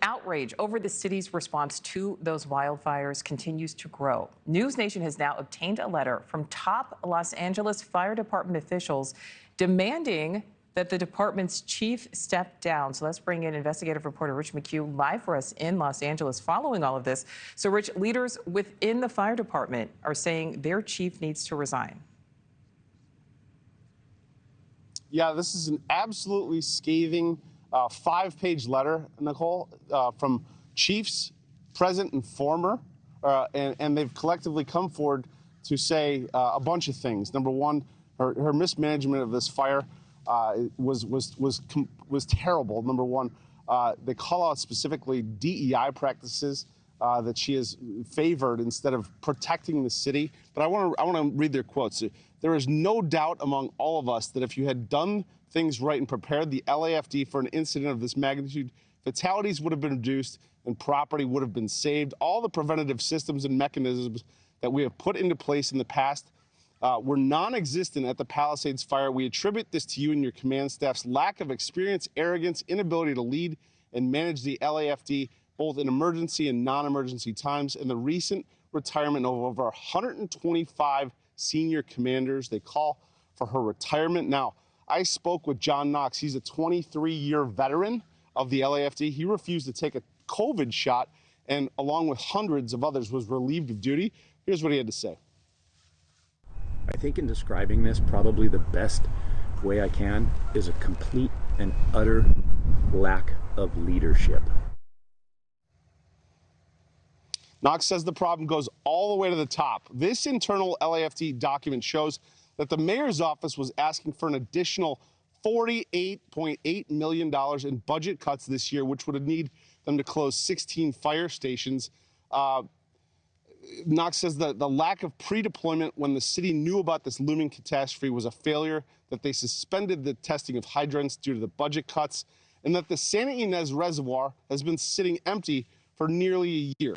outrage over the city's response to those wildfires continues to grow. NewsNation has now obtained a letter from top Los Angeles Fire Department officials demanding that the department's chief step down. So let's bring in investigative reporter Rich McHugh live for us in Los Angeles following all of this. So Rich, leaders within the fire department are saying their chief needs to resign. Yeah, this is an absolutely scathing 5-page letter, Nichole, from chiefs, present and former, and they've collectively come forward to say a bunch of things. Number one, her mismanagement of this fire was terrible. Number one, they call out specifically DEI practices that she has favored instead of protecting the city. But I want to read their quotes. There is no doubt among all of us that if you had done things right and prepared the LAFD for an incident of this magnitude, fatalities would have been reduced and property would have been saved. All the preventative systems and mechanisms that we have put into place in the past were non-existent at the Palisades fire. We attribute this to you and your command staff's lack of experience, arrogance, inability to lead and manage the LAFD, both in emergency and non-emergency times, and the recent retirement of over 125 senior commanders. They call for her retirement. Now, I spoke with John Knox. He's a 23-year veteran of the LAFD. He refused to take a COVID shot and, along with hundreds of others, was relieved of duty. Here's what he had to say. I think in describing this, probably the best way I can is a complete and utter lack of leadership. Knox says the problem goes all the way to the top. This internal LAFD document shows that the mayor's office was asking for an additional $48.8 million in budget cuts this year, which would need them to close 16 fire stations. Knox says that the lack of pre-deployment when the city knew about this looming catastrophe was a failure, that they suspended the testing of hydrants due to the budget cuts, and that the Santa Ynez Reservoir has been sitting empty for nearly a year.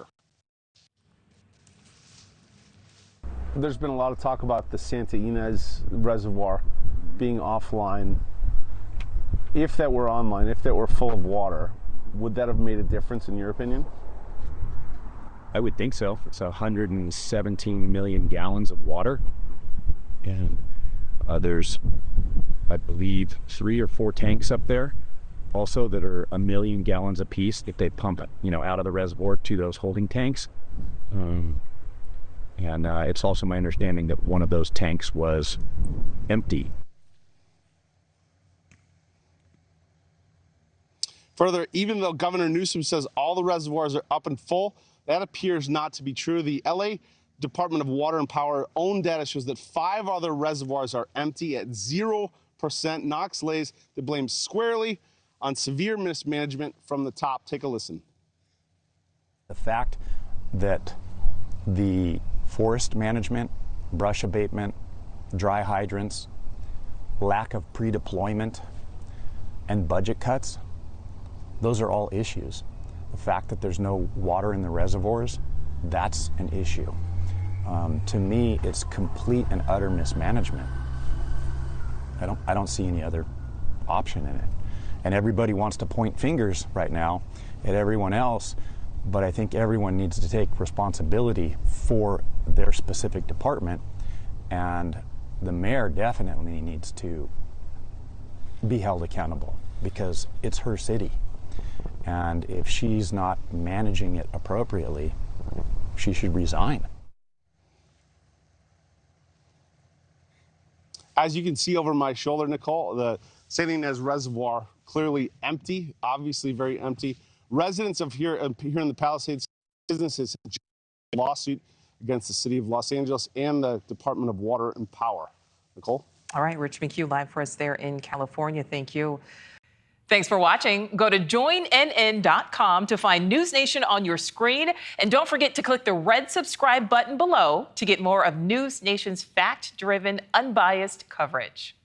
There's been a lot of talk about the Santa Ynez Reservoir being offline. If that were online, if that were full of water, would that have made a difference in your opinion? I would think so. It's 117 million gallons of water, and there's, I believe, 3 or 4 tanks up there also that are 1 million gallons apiece if they pump it, out of the reservoir to those holding tanks. And it's also my understanding that one of those tanks was empty. Further, even though Governor Newsom says all the reservoirs are up and full, that appears not to be true. The LA Department of Water and Power own data shows that 5 other reservoirs are empty at 0%. Knox lays the blame squarely on severe mismanagement from the top. Take a listen. The fact that the forest management, brush abatement, dry hydrants, lack of pre-deployment, and budget cuts, those are all issues. The fact that there's no water in the reservoirs, that's an issue. To me, it's complete and utter mismanagement. I don't see any other option in it. And everybody wants to point fingers right now at everyone else, but I think everyone needs to take responsibility for their specific department, and the mayor definitely needs to be held accountable because it's her city. And if she's not managing it appropriately, she should resign. As you can see over my shoulder, Nichole, the Santa Ynez Reservoir clearly empty, obviously very empty. Residents of here in the Palisades, businesses have a lawsuit against the city of Los Angeles and the Department of Water and Power. Nichole? All right, Rich McHugh live for us there in California. Thank you. Thanks for watching. Go to joinnn.com to find NewsNation on your screen. And don't forget to click the red subscribe button below to get more of NewsNation's fact-driven, unbiased coverage.